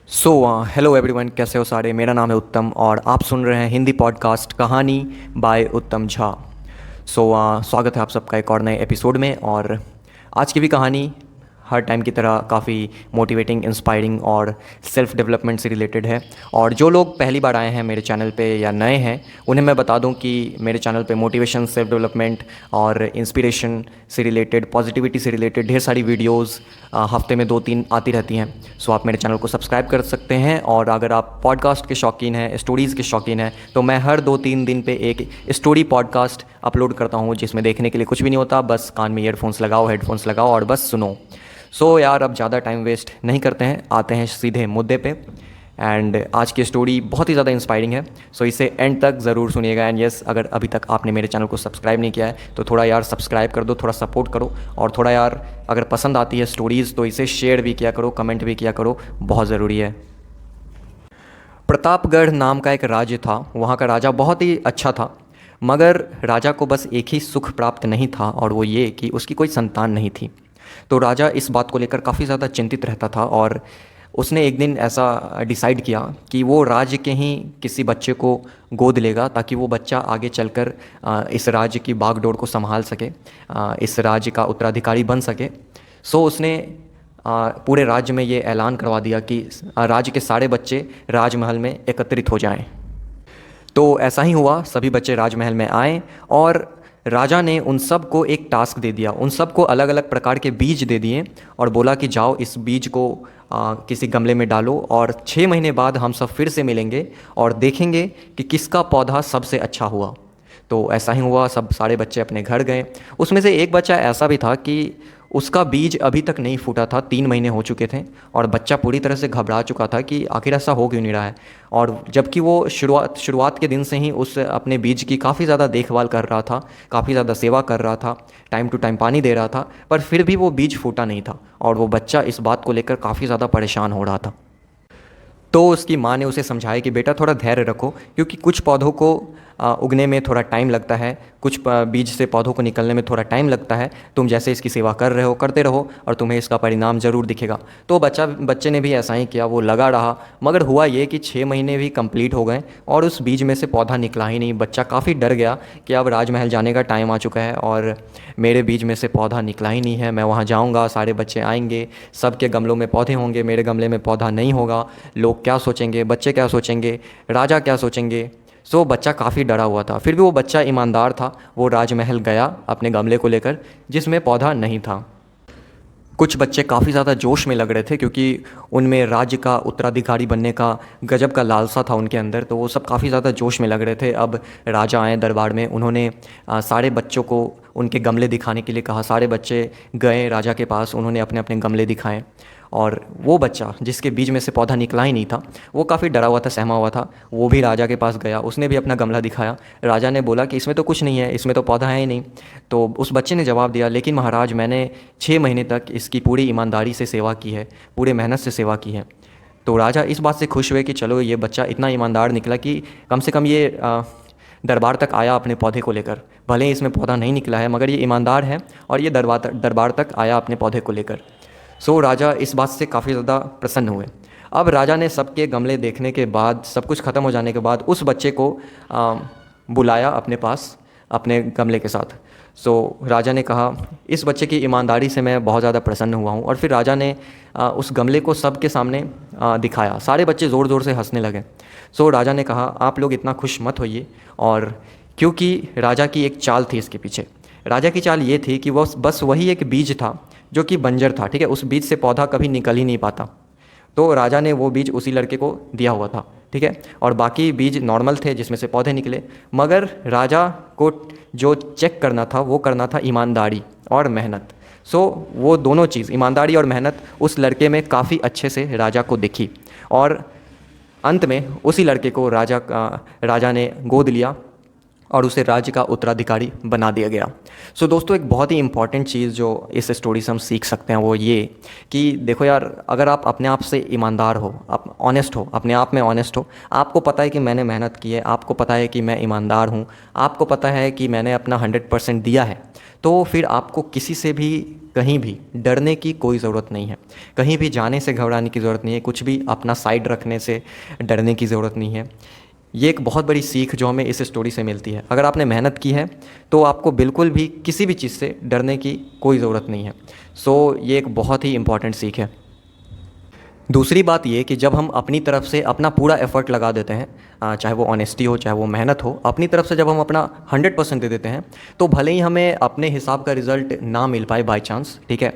So hello everyone, कैसे हो सारे। मेरा नाम है उत्तम और आप सुन रहे हैं हिंदी पॉडकास्ट कहानी बाय उत्तम झा। स्वागत है आप सबका एक और नए एपिसोड में। और आज की भी कहानी हर टाइम की तरह काफ़ी मोटिवेटिंग, इंस्पायरिंग और सेल्फ डेवलपमेंट से रिलेटेड है। और जो लोग पहली बार आए हैं मेरे चैनल पे या नए हैं, उन्हें मैं बता दूं कि मेरे चैनल पे मोटिवेशन, सेल्फ डेवलपमेंट और इंस्पिरेशन से रिलेटेड, पॉजिटिविटी से रिलेटेड ढेर सारी वीडियोस हफ्ते में 2-3 आती रहती हैं। सो आप मेरे चैनल को सब्सक्राइब कर सकते हैं। और अगर आप पॉडकास्ट के शौकीन हैं, स्टोरीज़ के शौकीन हैं, तो मैं हर 2-3 दिन पे एक स्टोरी पॉडकास्ट अपलोड करता हूँ, जिसमें देखने के लिए कुछ भी नहीं होता, बस कान में ईयरफोन्स लगाओ, हेडफोन्स लगाओ और बस सुनो। यार, अब ज़्यादा टाइम वेस्ट नहीं करते हैं, आते हैं सीधे मुद्दे पे। एंड आज की स्टोरी बहुत ही ज़्यादा इंस्पायरिंग है, इसे एंड तक ज़रूर सुनिएगा। एंड यस, अगर अभी तक आपने मेरे चैनल को सब्सक्राइब नहीं किया है तो थोड़ा यार सब्सक्राइब कर दो, थोड़ा सपोर्ट करो। और थोड़ा यार अगर पसंद आती है स्टोरीज़ तो इसे शेयर भी किया करो, कमेंट भी किया करो, बहुत ज़रूरी है। प्रतापगढ़ नाम का एक राज्य था। वहाँ का राजा बहुत ही अच्छा था, मगर राजा को बस एक ही सुख प्राप्त नहीं था, और वो ये कि उसकी कोई संतान नहीं थी। तो राजा इस बात को लेकर काफ़ी ज़्यादा चिंतित रहता था, और उसने एक दिन ऐसा डिसाइड किया कि वो राज्य के ही किसी बच्चे को गोद लेगा, ताकि वो बच्चा आगे चलकर इस राज्य की बागडोर को संभाल सके, इस राज्य का उत्तराधिकारी बन सके। उसने पूरे राज्य में ये ऐलान करवा दिया कि राज्य के सारे बच्चे राजमहल में एकत्रित हो जाएं। तो ऐसा ही हुआ, सभी बच्चे राजमहल में आए और राजा ने उन सब को एक टास्क दे दिया। उन सब को अलग अलग प्रकार के बीज दे दिए और बोला कि जाओ इस बीज को किसी गमले में डालो, और 6 महीने बाद हम सब फिर से मिलेंगे और देखेंगे कि किसका पौधा सबसे अच्छा हुआ। तो ऐसा ही हुआ, सब सारे बच्चे अपने घर गए। उसमें से एक बच्चा ऐसा भी था कि उसका बीज अभी तक नहीं फूटा था, 3 महीने हो चुके थे, और बच्चा पूरी तरह से घबरा चुका था कि आखिर ऐसा हो क्यों नहीं रहा है। और जबकि वो शुरुआत के दिन से ही उस अपने बीज की काफ़ी ज़्यादा देखभाल कर रहा था, काफ़ी ज़्यादा सेवा कर रहा था, टाइम टू टाइम पानी दे रहा था, पर फिर भी वो बीज फूटा नहीं था, और वो बच्चा इस बात को लेकर काफ़ी ज़्यादा परेशान हो रहा था। तो उसकी माँ ने उसे समझाया कि बेटा थोड़ा धैर्य रखो, क्योंकि कुछ पौधों को उगने में थोड़ा टाइम लगता है, कुछ बीज से पौधों को निकलने में थोड़ा टाइम लगता है। तुम जैसे इसकी सेवा कर रहे हो, करते रहो, और तुम्हें इसका परिणाम ज़रूर दिखेगा। तो बच्चे ने भी ऐसा ही किया, वो लगा रहा। मगर हुआ ये कि 6 महीने भी कंप्लीट हो गए और उस बीज में से पौधा निकला ही नहीं। बच्चा काफ़ी डर गया कि अब राजमहल जाने का टाइम आ चुका है और मेरे बीज में से पौधा निकला ही नहीं है। मैं वहाँ जाऊँगा, सारे बच्चे आएंगे, सबके गमलों में पौधे होंगे, मेरे गमले में पौधा नहीं होगा। लोग क्या सोचेंगे, बच्चे क्या सोचेंगे, राजा क्या सोचेंगे। बच्चा काफ़ी डरा हुआ था। फिर भी वो बच्चा ईमानदार था, वो राजमहल गया अपने गमले को लेकर जिसमें पौधा नहीं था। कुछ बच्चे काफ़ी ज़्यादा जोश में लग रहे थे, क्योंकि उनमें राज्य का उत्तराधिकारी बनने का गजब का लालसा था उनके अंदर। तो वो सब काफ़ी ज़्यादा जोश में लग रहे थे। अब राजा आए दरबार में, उन्होंने सारे बच्चों को उनके गमले दिखाने के लिए कहा। सारे बच्चे गए राजा के पास, उन्होंने अपने अपने गमले दिखाए, और वो बच्चा जिसके बीज में से पौधा निकला ही नहीं था, वो काफ़ी डरा हुआ था, सहमा हुआ था। वो भी राजा के पास गया, उसने भी अपना गमला दिखाया। राजा ने बोला कि इसमें तो कुछ नहीं है, इसमें तो पौधा है ही नहीं। तो उस बच्चे ने जवाब दिया, लेकिन महाराज, मैंने 6 महीने तक इसकी पूरी ईमानदारी से सेवा की है, पूरे मेहनत से सेवा की है। तो राजा इस बात से खुश हुए कि चलो, ये बच्चा इतना ईमानदार निकला कि कम से कम ये दरबार तक आया अपने पौधे को लेकर। भले ही इसमें पौधा नहीं निकला है, मगर ये ईमानदार है और ये दरबार तक आया अपने पौधे को लेकर। राजा इस बात से काफ़ी ज़्यादा प्रसन्न हुए। अब राजा ने सबके गमले देखने के बाद, सब कुछ ख़त्म हो जाने के बाद, उस बच्चे को बुलाया अपने पास अपने गमले के साथ। राजा ने कहा, इस बच्चे की ईमानदारी से मैं बहुत ज़्यादा प्रसन्न हुआ हूँ। और फिर राजा ने उस गमले को सबके सामने दिखाया। सारे बच्चे ज़ोर ज़ोर से हंसने लगे। राजा ने कहा, आप लोग इतना खुश मत होइए। और क्योंकि राजा की एक चाल थी इसके पीछे। राजा की चाल ये थी कि वो बस वही एक बीज था जो कि बंजर था, ठीक है, उस बीज से पौधा कभी निकल ही नहीं पाता। तो राजा ने वो बीज उसी लड़के को दिया हुआ था, ठीक है, और बाकी बीज नॉर्मल थे जिसमें से पौधे निकले। मगर राजा को जो चेक करना था वो करना था ईमानदारी और मेहनत। वो दोनों चीज़, ईमानदारी और मेहनत, उस लड़के में काफ़ी अच्छे से राजा को दिखी। और अंत में उसी लड़के को राजा ने गोद लिया और उसे राज्य का उत्तराधिकारी बना दिया गया। सो दोस्तों, एक बहुत ही इंपॉर्टेंट चीज़ जो इस स्टोरी से हम सीख सकते हैं वो ये कि देखो यार, अगर आप अपने आप से ईमानदार हो, आप ऑनेस्ट हो, अपने आप में ऑनेस्ट हो, आपको पता है कि मैंने मेहनत की है, आपको पता है कि मैं ईमानदार हूँ, आपको पता है कि मैंने अपना 100% दिया है, तो फिर आपको किसी से भी कहीं भी डरने की कोई ज़रूरत नहीं है, कहीं भी जाने से घबराने की ज़रूरत नहीं है, कुछ भी अपना साइड रखने से डरने की ज़रूरत नहीं है। ये एक बहुत बड़ी सीख जो हमें इस स्टोरी से मिलती है। अगर आपने मेहनत की है तो आपको बिल्कुल भी किसी भी चीज़ से डरने की कोई ज़रूरत नहीं है। सो ये एक बहुत ही इम्पॉर्टेंट सीख है। दूसरी बात ये कि जब हम अपनी तरफ से अपना पूरा एफ़र्ट लगा देते हैं, चाहे वो ऑनेस्टी हो, चाहे वो मेहनत हो, अपनी तरफ से जब हम अपना 100% दे देते हैं, तो भले ही हमें अपने हिसाब का रिज़ल्ट ना मिल पाए बाय चांस, ठीक है,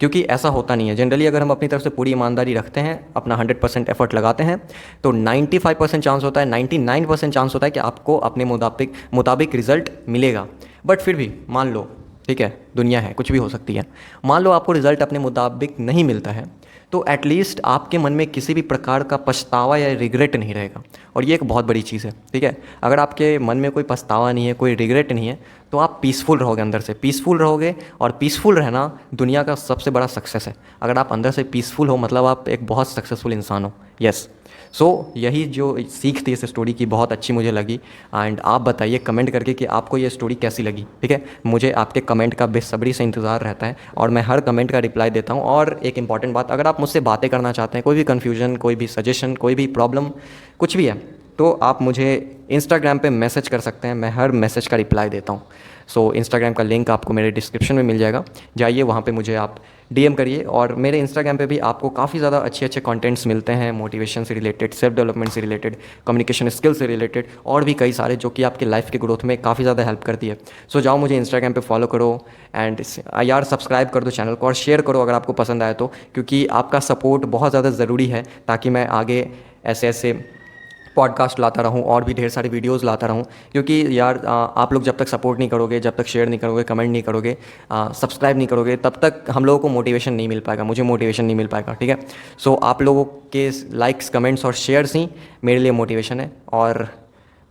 क्योंकि ऐसा होता नहीं है। जनरली अगर हम अपनी तरफ से पूरी ईमानदारी रखते हैं, अपना 100% एफ़र्ट लगाते हैं, तो 95% चांस होता है, 99% चांस होता है कि आपको अपने मुताबिक रिज़ल्ट मिलेगा। बट फिर भी मान लो, ठीक है, दुनिया है, कुछ भी हो सकती है, मान लो आपको रिज़ल्ट अपने मुताबिक नहीं मिलता है, तो एटलीस्ट आपके मन में किसी भी प्रकार का पछतावा या रिग्रेट नहीं रहेगा। और ये एक बहुत बड़ी चीज़ है, ठीक है। अगर आपके मन में कोई पछतावा नहीं है, कोई रिग्रेट नहीं है, तो आप पीसफुल रहोगे, अंदर से पीसफुल रहोगे। और पीसफुल रहना दुनिया का सबसे बड़ा सक्सेस है। अगर आप अंदर से पीसफुल हो, मतलब आप एक बहुत सक्सेसफुल इंसान हो। यस। सो यही जो सीख थी इस स्टोरी की, बहुत अच्छी मुझे लगी। एंड आप बताइए कमेंट करके कि आपको ये स्टोरी कैसी लगी, ठीक है। मुझे आपके कमेंट का बेसब्री से इंतज़ार रहता है और मैं हर कमेंट का रिप्लाई देता हूँ। और एक इंपॉर्टेंट बात, अगर आप मुझसे बातें करना चाहते हैं, कोई भी कन्फ्यूजन, कोई भी सजेशन, कोई भी प्रॉब्लम, कुछ भी है, तो आप मुझे इंस्टाग्राम पे मैसेज कर सकते हैं। मैं हर मैसेज का रिप्लाई देता हूँ। सो इंस्टाग्राम का लिंक आपको मेरे डिस्क्रिप्शन में मिल जाएगा, जाइए वहाँ पे मुझे आप डीएम करिए। और मेरे इंस्टाग्राम पे भी आपको काफ़ी ज़्यादा अच्छे अच्छे कंटेंट्स मिलते हैं, मोटिवेशन से रिलेटेड, सेल्फ डेवलपमेंट से रिलेटेड, कम्युनिकेशन स्किल से रिलेटेड, और भी कई सारे जो कि आपके लाइफ के ग्रोथ में काफ़ी ज़्यादा हेल्प करती है। सो जाओ मुझे इंस्टाग्राम पे फॉलो करो एंड यार सब्सक्राइब कर दो चैनल को और शेयर करो अगर आपको पसंद आए तो, क्योंकि आपका सपोर्ट बहुत ज़्यादा ज़रूरी है ताकि मैं आगे ऐसे ऐसे पॉडकास्ट लाता रहूँ और भी ढेर सारी वीडियोज़ लाता रहूँ। क्योंकि यार आप लोग जब तक सपोर्ट नहीं करोगे, जब तक शेयर नहीं करोगे, कमेंट नहीं करोगे, सब्सक्राइब नहीं करोगे, तब तक हम लोगों को मोटिवेशन नहीं मिल पाएगा, मुझे मोटिवेशन नहीं मिल पाएगा, ठीक है। सो आप लोगों के लाइक्स, कमेंट्स और शेयर्स ही मेरे लिए मोटिवेशन है। और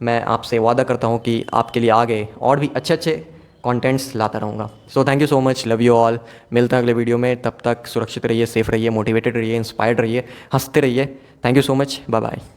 मैं आपसे वादा करता हूँ कि आपके लिए आगे और भी अच्छे अच्छे कंटेंट्स लाता रहूँगा। So thank you so much, love you all. मिलते हैं अगले वीडियो में, तब तक सुरक्षित रहिए, सेफ रहिए, मोटिवेटेड रहिए, इंस्पायर्ड रहिए, हंसते रहिए। Thank you so much, bye bye.